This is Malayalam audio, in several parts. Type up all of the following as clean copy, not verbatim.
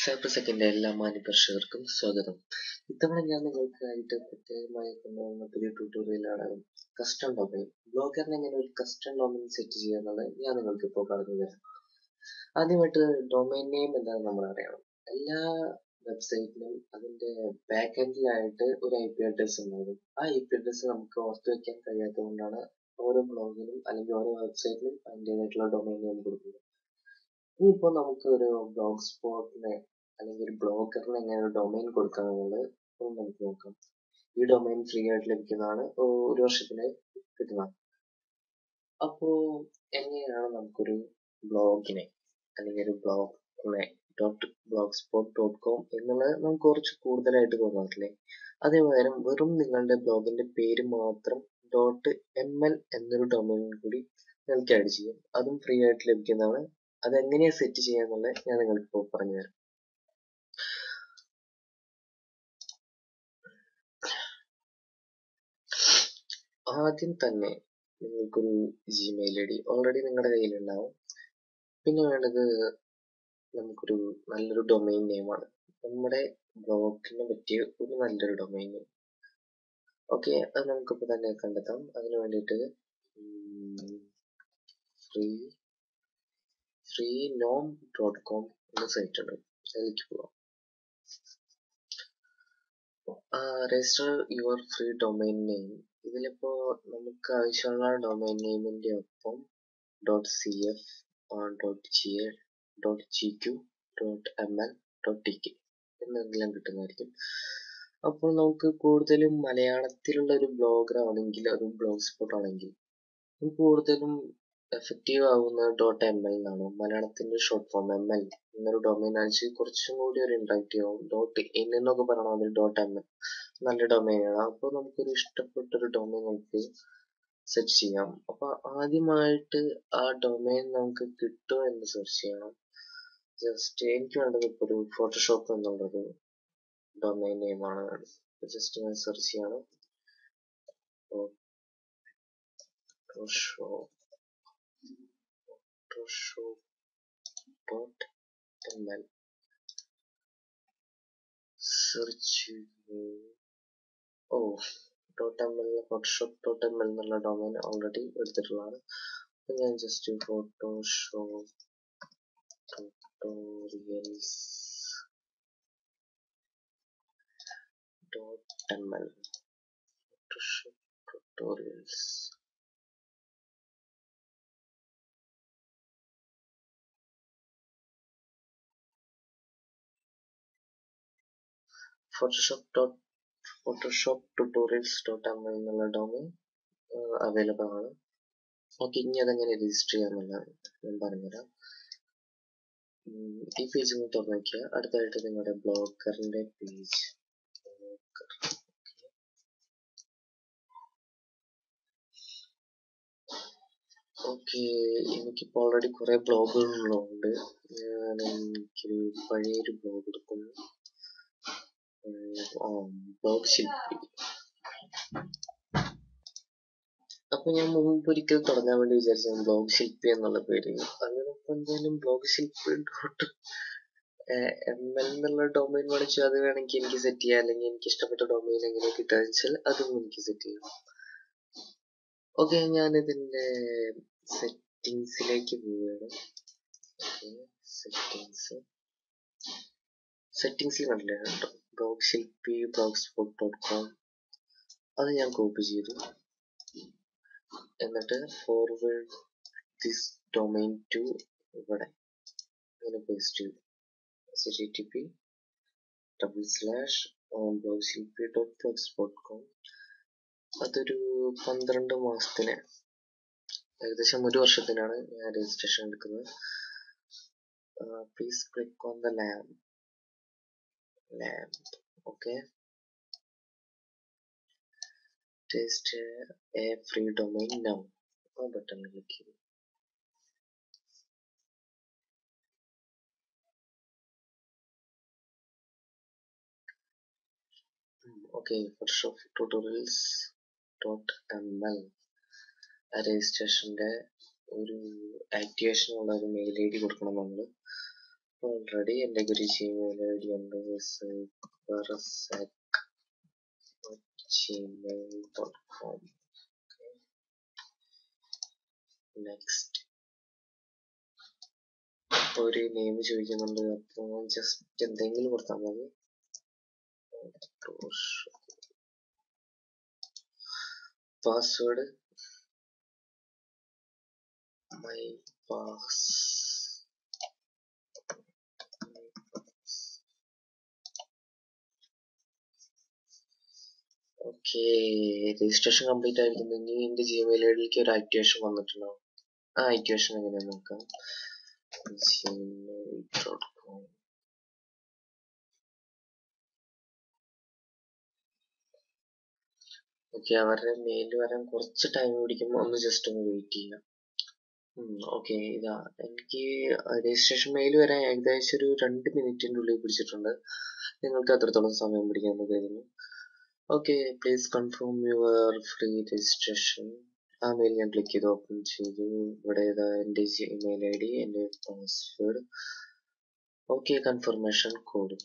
സൈബർ സെക്കൻഡിന്റെ എല്ലാ മാന്യപ്രേക്ഷകർക്കും സ്വാഗതം. ഇത്തവണ ഞാൻ നിങ്ങൾക്കായിട്ട് പ്രത്യേകമായി കൊണ്ടുവന്ന പുതിയ ട്യൂട്ടോറിയലാണ് കസ്റ്റം ഡൊമൈൻ. ബ്ലോഗറിന് എങ്ങനെ ഒരു കസ്റ്റം ഡൊമൈൻ സെറ്റ് ചെയ്യാന്നുള്ളത് ഞാൻ നിങ്ങൾക്ക് ഇപ്പോൾ പറഞ്ഞു തരാം. ആദ്യമായിട്ട് ഡൊമൈൻ നെയിം എന്താണെന്ന് നമ്മൾ അറിയണം. എല്ലാ വെബ്സൈറ്റിനും അതിന്റെ ബാക്ക് എൻഡിലായിട്ട് ഒരു IP അഡ്രസ് ഉണ്ടാകും. ആ IP അഡ്രസ് നമുക്ക് ഓർത്തു വെക്കാൻ കഴിയാത്തത് കൊണ്ടാണ് ഓരോ ബ്ലോഗിനും അല്ലെങ്കിൽ ഓരോ വെബ്സൈറ്റിനും അതിൻ്റെതായിട്ടുള്ള ഡൊമൈൻ നെയിം കൊടുക്കുന്നത്. ഇനിയിപ്പോൾ നമുക്ക് ഒരു ബ്ലോഗ് സ്പോട്ടിന് അല്ലെങ്കിൽ ഒരു ബ്ലോഗറിന് എങ്ങനെ ഒരു ഡൊമൈൻ കൊടുക്കാമെന്നുള്ളത് നമുക്ക് നോക്കാം. ഈ ഡൊമൈൻ ഫ്രീ ആയിട്ട് ലഭിക്കുന്നതാണ്, ഒരു വർഷത്തിന് കിട്ടുന്നതാണ്. അപ്പോൾ എങ്ങനെയാണ് നമുക്കൊരു ബ്ലോഗിനെ അല്ലെങ്കിൽ ഒരു ബ്ലോഗിനെ .blogspot.com എന്നുള്ളത് നമുക്ക് കുറച്ച് കൂടുതലായിട്ട് തോന്നാറില്ലേ? അതേ പകരം വെറും നിങ്ങളുടെ ബ്ലോഗിന്റെ പേര് മാത്രം .ml എന്നൊരു ഡൊമൈൻ കൂടി നിങ്ങൾക്ക് ആഡ് ചെയ്യാം. അതും ഫ്രീ ആയിട്ട് ലഭിക്കുന്നതാണ്. അതെങ്ങനെയാ സെറ്റ് ചെയ്യാന്നുള്ളത് ഞാൻ നിങ്ങൾക്ക് ഇപ്പോൾ പറഞ്ഞുതരാം. ആദ്യം തന്നെ നിങ്ങൾക്കൊരു Gmail ID ഓൾറെഡി നിങ്ങളുടെ കയ്യിലുണ്ടാവും. പിന്നെ വേണ്ടത് നമുക്കൊരു നല്ലൊരു ഡൊമൈൻ നെയിമാണ്, നമ്മുടെ ബ്ലോഗിനെ പറ്റിയ ഒരു നല്ലൊരു ഡൊമൈൻ നെയിം. ഓക്കെ, അത് നമുക്കിപ്പോൾ തന്നെ കണ്ടെത്താം. അതിന് വേണ്ടിയിട്ട് freenom.com എന്ന സൈറ്റ് ഉണ്ട്, അതിലേക്ക് പോവാം. Register your free domain name. ഇതിലിപ്പോ നമുക്ക് ആവശ്യമുള്ള ഡൊമൈൻ നെയിമിന്റെ ഒപ്പം .cf, .ga, .gq, .ml, .tk എന്നെല്ലാം കിട്ടുന്നതായിരിക്കും. അപ്പോൾ നമുക്ക് കൂടുതലും മലയാളത്തിലുള്ള ഒരു ബ്ലോഗർ ആണെങ്കിൽ, ഒരു ബ്ലോഗ് സ്പോട്ട് ആണെങ്കിൽ കൂടുതലും എഫക്റ്റീവ് ആവുന്നത് .ml എന്നാണ്. മലയാളത്തിന്റെ ഷോർട്ട് ഫോം ML എന്നൊരു ഡൊമൈൻ അടിച്ച് കുറച്ചും കൂടി ഒരു ഇന്ററാക്റ്റീവ് ആവും. .in എന്നൊക്കെ പറയണത് .ml നല്ല ഡൊമൈനാണ്. അപ്പോൾ നമുക്കൊരു ഇഷ്ടപ്പെട്ടൊരു ഡൊമൈൻ നമുക്ക് സെറ്റ് ചെയ്യാം. അപ്പൊ ആദ്യമായിട്ട് ആ ഡൊമൈൻ നമുക്ക് കിട്ടുമോ എന്ന് സെർച്ച് ചെയ്യണം. ജസ്റ്റ് എനിക്ക് വേണ്ടത് ഇപ്പോൾ ഒരു ഫോട്ടോഷോപ്പ് എന്നുള്ളൊരു ഡൊമൈൻ നെയിമാണ്. ജസ്റ്റ് ഞാൻ സെർച്ച് ചെയ്യണം. photoshop.ml സെർച്ച് photoshop.ml എന്നുള്ള ഡൊമൈൻ ഓൾറെഡി എടുത്തിട്ടുള്ളതാണ്. അപ്പൊ ഞാൻ just photoshop tutorials.ml photoshop tutorials photoshop tutorials.ml എന്നുള്ള ഡൊമൈൻ അവൈലബിൾ ആണ്. ഓക്കെ, ഇനി അതെങ്ങനെ രജിസ്റ്റർ ചെയ്യാമെന്നുള്ളത് ഞാൻ പറഞ്ഞുതരാം. ഈ പേജ് ഒന്ന് തുറന്നു നോക്കിയാൽ അടുത്തായിട്ട് നിങ്ങളുടെ ബ്ലോഗറിന്റെ പേജ്. ഓക്കെ, എനിക്കിപ്പോൾ ഓൾറെഡി കുറെ ബ്ലോഗുകളുള്ളതുകൊണ്ട് ഞാൻ എനിക്കൊരു പഴയൊരു ബ്ലോഗ് എടുക്കുന്നു. ബ്ലോഗ് ശില്പി. അപ്പൊ ഞാൻ മുമ്പ് ഒരിക്കൽ തുടങ്ങാൻ വേണ്ടി വിചാരിച്ചു ബ്ലോഗ് ശില്പി എന്നുള്ള പേര്. അതിനൊപ്പം എന്തായാലും ബ്ലോഗ് ശില്പി .ml എന്നുള്ള ഡൊമൈൻ മേടിച്ചു. അത് വേണമെങ്കിൽ എനിക്ക് സെറ്റ് ചെയ്യാം, അല്ലെങ്കിൽ എനിക്ക് ഇഷ്ടപ്പെട്ട ഡൊമൈൻ എങ്ങനെ കിട്ടാന്ന് വെച്ചാൽ അതും എനിക്ക് സെറ്റ് ചെയ്യാം. ഓക്കെ, ഞാൻ ഇതിന്റെ സെറ്റിംഗ്സിലേക്ക് പോവുകയാണ്. സെറ്റിംഗ്സിൽ കണ്ടില്ലേ ബ്ലോഗ് ശില്പി .blogspot.com, അത് ഞാൻ കോപ്പി ചെയ്തു. എന്നിട്ട് ഫോർവേഡ് ദിസ് ഡൊമൈൻ ടു ഇവിടെ ഇങ്ങനെ പേസ്റ്റ് ചെയ്തു. http://blogshilpi.blogspot.com. അതൊരു 12 മാസത്തിന്, ഏകദേശം ഒരു വർഷത്തിനാണ് ഞാൻ രജിസ്ട്രേഷൻ എടുക്കുന്നത്. Please click on the lamp. Okay, test a free domain now. ആ ബട്ടൺ ക്ലിക്ക് ചെയ്തു. ഓക്കെ, photoshop tutorials.ml രജിസ്ട്രേഷന്റെ ഒരു ആക്ടിവേഷനുള്ള ഒരു മെയിൽ ID കൊടുക്കണം നമ്മൾ. ഓൾറെഡി എൻ്റെ ഒരു ജിമെയിൽ ഐ ഡി ഉണ്ട്, gmail.com. നെക്സ്റ്റ് ഒരു നെയിം ചോദിക്കുന്നുണ്ട്, അപ്പോൾ ജസ്റ്റ് എന്തെങ്കിലും കൊടുത്താൽ മതി. Password my pass. Okay, registration complete ആയിരിക്കുന്നു. ഇനി എൻ്റെ ജിമെയിൽ ഐ ഡിയിലേക്ക് ഒരു ആക്ടിവേഷൻ വന്നിട്ടുണ്ടാവും. ആ ആക്ടിവേഷൻ എങ്ങനെയാന്ന് നോക്കാം. gmail.com. ഓക്കെ, അവരുടെ മെയിൽ വരാൻ കുറച്ച് ടൈം പിടിക്കുമ്പോൾ ഒന്ന് ജസ്റ്റ് ഒന്ന് വെയിറ്റ് ചെയ്യാം. ഓക്കെ, ഇതാ എനിക്ക് രജിസ്ട്രേഷൻ മെയിൽ വരാൻ ഏകദേശം ഒരു 2 മിനിറ്റിൻ്റെ ഉള്ളിൽ പിടിച്ചിട്ടുണ്ട്. നിങ്ങൾക്ക് അത്രത്തോളം സമയം പിടിക്കാമെന്ന് കരുതുന്നു. Okay, please confirm your free registration. ആ മെയിൽ ഞാൻ ക്ലിക്ക് ചെയ്ത് ഓപ്പൺ ചെയ്തു. ഇവിടെ ഇതാ എൻ്റെ ജിമെയിൽ ഐ ഡി, എൻ്റെ പാസ്വേഡ്. Okay, confirmation code.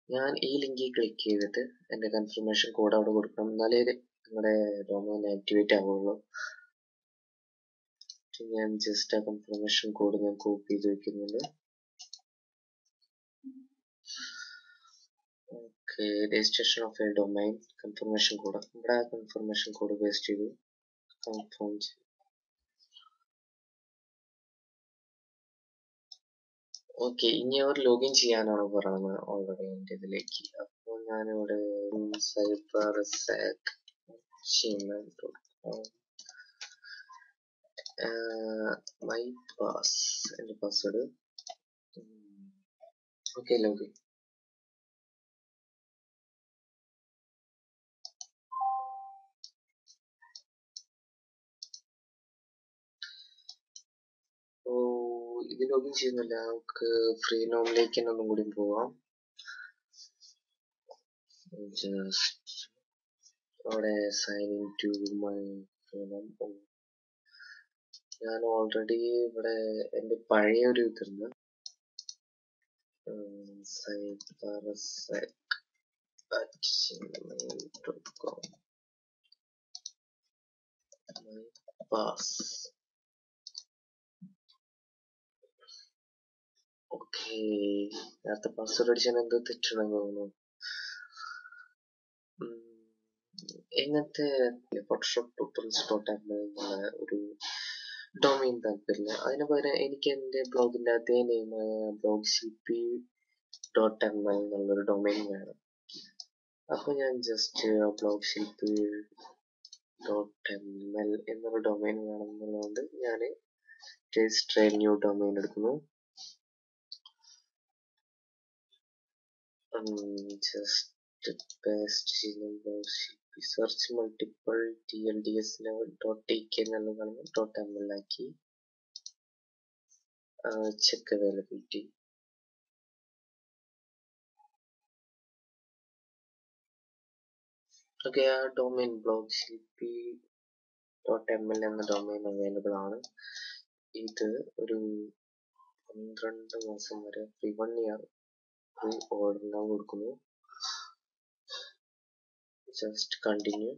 ഞാൻ ഈ ലിങ്കിൽ ക്ലിക്ക് ചെയ്തിട്ട് എൻ്റെ കൺഫർമേഷൻ കോഡ് അവിടെ കൊടുക്കണം, എന്നാലേ നിങ്ങളുടെ ഡൊമൈൻ ആക്ടിവേറ്റ് ആവുള്ളൂ. ഞാൻ ജസ്റ്റ് ആ കൺഫർമേഷൻ കോഡ് ഞാൻ കോപ്പി ചെയ്ത് വെക്കുന്നുണ്ട്. Okay, registration of A domain confirmation code. ഇവിടെ ആ കൺഫർമേഷൻ കോഡ് പേസ്റ്റ് ചെയ്തു, കൺഫേം ചെയ്തു. ഓക്കെ, ഇനി അവർ ലോഗിൻ ചെയ്യാനാണ് പറയുന്നത് ഓൾറെഡി എൻ്റെ ഇതിലേക്ക്. അപ്പോൾ ഞാനിവിടെ cybersec@gmail.com മൈ പാസ്, എൻ്റെ പാസ്വേഡ്. Okay, login. ഇത് ലോഗിൻ ചെയ്യുന്നില്ല. നമുക്ക് ഫ്രീ നോമിലേക്ക് തന്നെ ഒന്നും കൂടി പോവാം. ജസ്റ്റ് അവിടെ sign in to my phone. ഞാൻ ഓൾറെഡി ഇവിടെ എൻ്റെ പഴയ ഒരു ഇതുണ്ട്, cybersec@gmail.com മൈ പാസ്. ഓക്കെ, നേരത്തെ പാസ്വേഡ് അടിച്ചാൽ എന്തോ തെറ്റുണ്ടെന്ന് തോന്നുന്നു. ഇങ്ങനത്തെ ഫോട്ടോഷോപ്പ് ട്യൂട്ടോറിയൽസ്.ml എന്നുള്ള ഒരു ഡൊമൈൻ താല്പര്യമില്ല. അതിന് പകരം എനിക്ക് എൻ്റെ ബ്ലോഗിൻ്റെ അതേ നെയിമായ blogshilpi.ml എന്നുള്ളൊരു ഡൊമൈൻ വേണം. അപ്പോൾ ഞാൻ ജസ്റ്റ് blogshilpi.ml എന്നൊരു ഡൊമൈൻ വേണമെന്നുള്ളതുകൊണ്ട് ഞാൻ രജിസ്റ്റർ എ ന്യൂ ഡൊമൈൻ എടുക്കുന്നു. ജസ്റ്റ് പേസ്റ്റ് ചെയ്യുന്നു. സെർച്ച് മൾട്ടിപ്പിൾ TLDS.tk എന്നുള്ളത് .ml ആക്കി. Check availability. ഓക്കെ, ആ ഡൊമൈൻ blogshilpi.ml എന്ന ഡൊമൈൻ അവൈലബിൾ ആണ്. ഇത് ഒരു 12 മാസം വരെ ഫ്രീ 1 ഇയർ ഫ്രീ ഓർഡർ കൊടുക്കുന്നു. Just continue.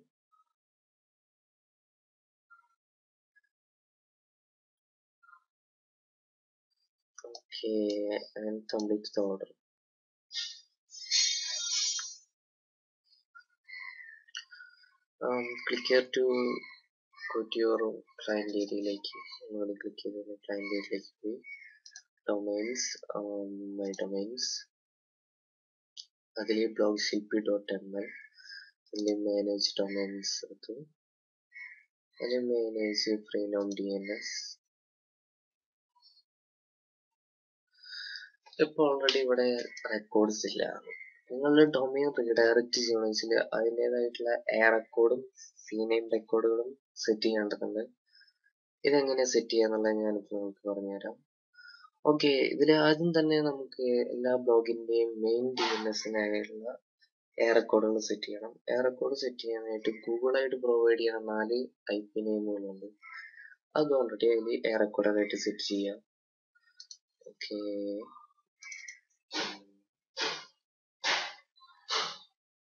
Okay, and complete the order. Click here to go to your client area. Like you want to click here on the client area, like domains, my domains. Adile blogshilpi.ml. Adile manage domains. Adile manage freenom DNS. ഇപ്പോൾ ഓൾറെഡി ഇവിടെ റെക്കോർഡ്സ് ഇല്ല. നിങ്ങളുടെ ഡൊമൈൻ റീഡയറക്റ്റ് ചെയ്യണമെങ്കിൽ അതിൻ്റെതായിട്ടുള്ള എ റെക്കോർഡും സീനെയിം റെക്കോർഡുകളും സെറ്റ് ചെയ്യേണ്ടതുണ്ട്. ഇതെങ്ങനെ സെറ്റ് ചെയ്യാന്നുള്ളത് ഞാനിപ്പോൾ നിങ്ങൾക്ക് പറഞ്ഞുതരാം. ഓക്കെ, ഇതിൽ ആദ്യം തന്നെ നമുക്ക് എല്ലാ ബ്ലോഗിന്റെയും മെയിൻ DNSനായുള്ള എ റെക്കോർഡുകൾ സെറ്റ് ചെയ്യണം. എ റെക്കോർഡ് സെറ്റ് ചെയ്യാനായിട്ട് ഗൂഗിളായിട്ട് പ്രൊവൈഡ് ചെയ്യുന്ന 4 IP നെയിമുകളുണ്ട്. അത് ഓൾറെഡി അതിൽ എ റെക്കോർഡായിട്ട് സെറ്റ് ചെയ്യാം. ഓക്കെ,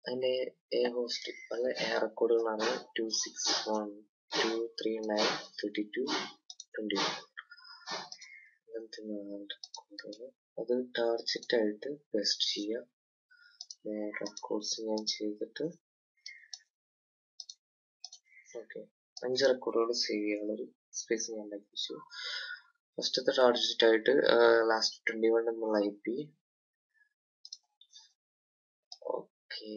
അതിന്റെ എ ഹോസ്റ്റ് അല്ല എ റെക്കോർഡുകളാണ് 261.239.21. അത് ടാർഗറ്റ് ആയിട്ട് പേസ്റ്റ് ചെയ്യുക. റെക്കോർഡ്സ് ഞാൻ ചെയ്തിട്ട് ഓക്കെ 5 റെക്കോർഡുകൾ സേവ് ചെയ്യാനുള്ളൊരു സ്പേസ് ഞാൻ ഉണ്ടാക്കി വെച്ചു. ഫസ്റ്റത്തെ ടാർഗറ്റ് ആയിട്ട് ലാസ്റ്റ് 21 എന്നുള്ള IP. ഓക്കെ,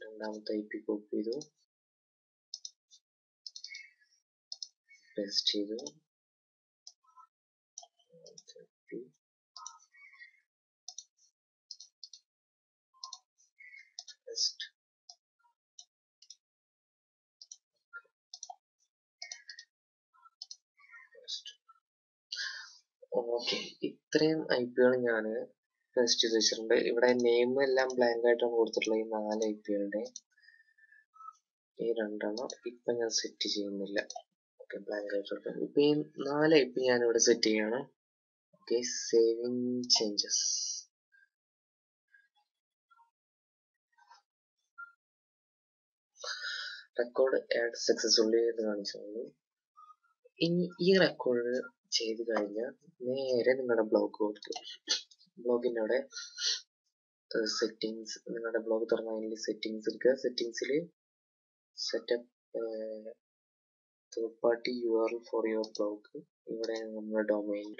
രണ്ടാമത്തെ IP കോപ്പി ചെയ്തു, പേസ്റ്റ് ചെയ്തു. ഓക്കെ, ഇത്രയും IP-കൾ ഞാൻ പേസ്റ്റ് ചെയ്ത് വെച്ചിട്ടുണ്ട്. ഇവിടെ നെയിം എല്ലാം ബ്ലാങ്ക് ആയിട്ടാണ് കൊടുത്തിട്ടുള്ളത്. ഈ 4 IP-കളുടെ ഈ 2 എണ്ണം ഇപ്പൊ ഞാൻ സെറ്റ് ചെയ്യുന്നില്ല. ഓക്കെ, ബ്ലാങ്ക് ആയിട്ട് ഇപ്പൊ ഈ 4 IP ഞാൻ ഇവിടെ സെറ്റ് ചെയ്യാണ്. Okay, saving changes. Record add successfully എന്ന് കാണിച്ചു. ഇനി ഈ റെക്കോർഡ് ചെയ്ത് കഴിഞ്ഞാൽ നേരെ നിങ്ങളുടെ ബ്ലോഗ് കൊടുത്തു. ബ്ലോഗിൻ്റെ അവിടെ സെറ്റിങ്സ്, നിങ്ങളുടെ ബ്ലോഗ് തുറന്ന അതിൽ സെറ്റിങ്സ് എടുക്കുക. സെറ്റിങ്സിൽ setup third party URL for your blog. ഇവിടെ നമ്മുടെ ഡൊമൈൻ /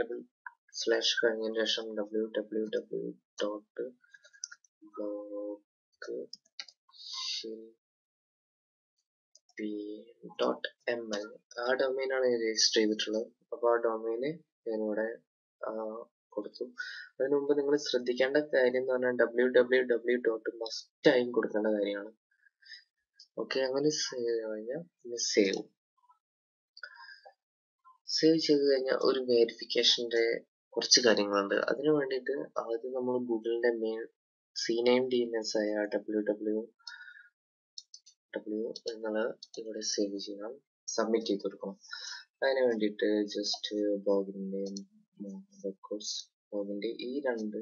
കഴിഞ്ഞതിന് ശേഷം www.blogship.ml ആ ഡൊമൈനാണ് ഞാൻ രജിസ്റ്റർ ചെയ്തിട്ടുള്ളത്. അപ്പോൾ ആ ഡൊമൈന് ഞാനിവിടെ കൊടുത്തു. അതിനു മുമ്പ് നിങ്ങൾ ശ്രദ്ധിക്കേണ്ട കാര്യം എന്ന് പറഞ്ഞാൽ www. മസ്റ്റായും കൊടുക്കേണ്ട കാര്യമാണ്. ഓക്കെ, അങ്ങനെ സേവ് കഴിഞ്ഞാൽ പിന്നെ സേവ് ചെയ്ത് കഴിഞ്ഞാൽ ഒരു വെരിഫിക്കേഷന്റെ കുറച്ച് കാര്യങ്ങളുണ്ട്. അതിനു വേണ്ടിയിട്ട് ആദ്യം നമ്മൾ ഗൂഗിളിന്റെ മെയിൻ CNAME DNS ആയ www എന്നുള്ളത് ഇവിടെ സേവ് ചെയ്യണം, സബ്മിറ്റ് ചെയ്ത് കൊടുക്കണം. അതിന് വേണ്ടിയിട്ട് ജസ്റ്റ് ബ്ലോഗിന്റെ ഈ 2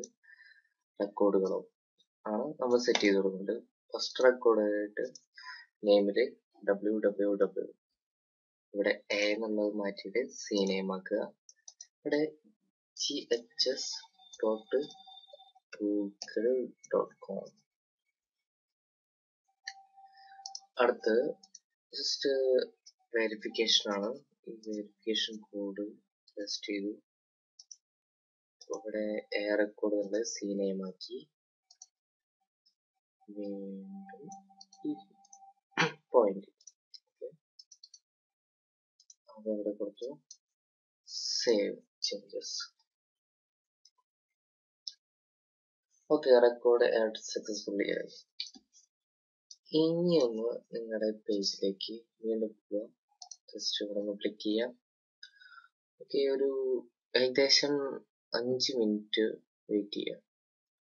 റെക്കോർഡുകളും ആണ് നമ്മൾ സെറ്റ് ചെയ്ത് കൊടുക്കുന്നത്. ഫസ്റ്റ് റെക്കോർഡായിട്ട് നെയിമില് www, ഇവിടെ A എന്നുള്ളത് മാറ്റിയിട്ട് CNAME ആക്കുക. ഇവിടെ ghs.google.com. അടുത്ത് ജസ്റ്റ് വെരിഫിക്കേഷൻ ആണ്. ഈ വെരിഫിക്കേഷൻ കോഡ് പേസ്റ്റ് ചെയ്തു. ഇവിടെ A റെക്കോർഡ് ഉണ്ട്, CNAME ആക്കി. വീണ്ടും ഈ പോയിന്റ് അതവിടെ കൊടുത്തു. Save changes. Okay, record add successfully ആയി. ഇനി ഒന്ന് നിങ്ങളുടെ പേജിലേക്ക് വീണ്ടും പോവുക. ജസ്റ്റ് ഇവിടെ ഒന്ന് ക്ലിക്ക് ചെയ്യാം. ഓക്കെ, ഒരു ഏകദേശം 5 മിനിറ്റ് വെയിറ്റ് ചെയ്യാം.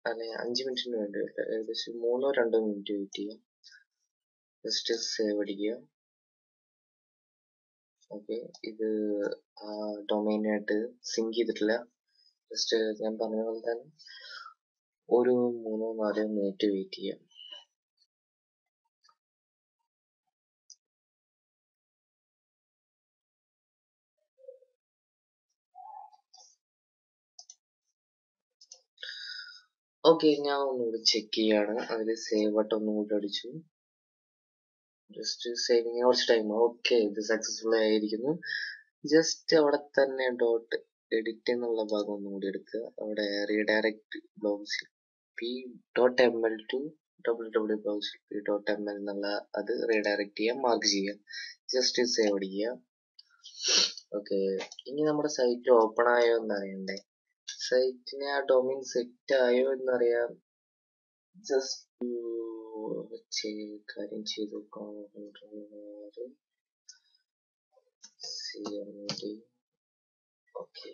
അല്ലെ 5 മിനിറ്റിന് വേണ്ടി ഏകദേശം 3-2 മിനിറ്റ് വെയിറ്റ് ചെയ്യാം. ജസ്റ്റ് സേവ് അടിക്കുക. ഓക്കെ, ഇത് ഡൊമൈനായിട്ട് സിങ്ക് ചെയ്തിട്ടില്ല. ജസ്റ്റ് ഞാൻ പറഞ്ഞ പോലെ തന്നെ ഒരു 3-4 മിനിറ്റ് വെയിറ്റ് ചെയ്യാം. ഓക്കെ, ഞാൻ ഒന്നുകൂടി ചെക്ക് ചെയ്യാണ്. അതിൽ സേവ് ബട്ടൺ ഒന്നുകൂടി അടിച്ചു. ജസ്റ്റ് സേവിങ് കുറച്ച് ടൈം. ഓക്കെ, ഇത് സക്സസ്ഫുൾ ആയിരിക്കുന്നു. ജസ്റ്റ് അവിടെ തന്നെ ഡോട്ട് എഡിറ്റ് എന്നുള്ള ഭാഗം ഒന്നുകൂടി എടുക്കുക. അവിടെ റീഡയറക്ട് blogship.ml to www.blogship.ml എന്നുള്ള അത് റീഡയറക്ട് ചെയ്യാൻ മാർക്ക് ചെയ്യുക. ജസ്റ്റ് സേവ് അടിക്കുക. ഓക്കെ, ഇനി നമ്മുടെ സൈറ്റ് ഓപ്പൺ ആയോ എന്നറിയണ്ടേ? സൈറ്റിന് ആ ഡൊമൈൻ സെറ്റ് ആയോ എന്നറിയാം. ജസ്റ്റ് കാര്യം ചെയ്ത് ഓക്കെ,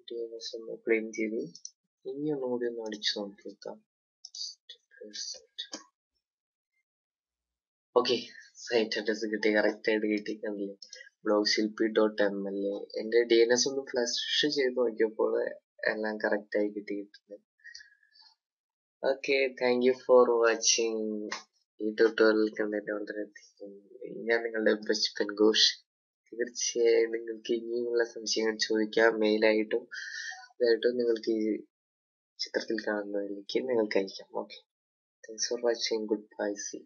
DNS ഒന്ന് ക്ലെയിം ചെയ്തു. ഇനി ഒന്നുകൂടി ഒന്ന് അടിച്ചു നോക്കി നോക്കാം. ഓക്കെ, സൈറ്റ് അഡ്രസ് കിട്ടി, കറക്റ്റ് ആയിട്ട് കിട്ടി. കണ്ടില്ലേ, blogshilpi.ml. എന്റെ DNS ഒന്ന് ഫ്ലഷ് ചെയ്ത് നോക്കിയപ്പോൾ എല്ലാം കറക്റ്റ് ആയി കിട്ടിയിട്ടുണ്ട്. Okay, thank you for watching. ഈ ട്യൂട്ടോറിയൽ കണ്ടതിന് വളരെയധികം ഞാൻ നിങ്ങളുടെ ബെസ്റ്റ് ഘോഷ്. തീർച്ചയായും നിങ്ങൾക്ക് ഇനിയുമുള്ള സംശയങ്ങൾ ചോദിക്കാം, മെയിലായിട്ടും ഇതായിട്ടും നിങ്ങൾക്ക് ഈ ചിത്രത്തിൽ കാണുന്നതിലേക്ക് നിങ്ങൾക്ക് അയക്കാം. Okay, thanks for watching. Good bye, C.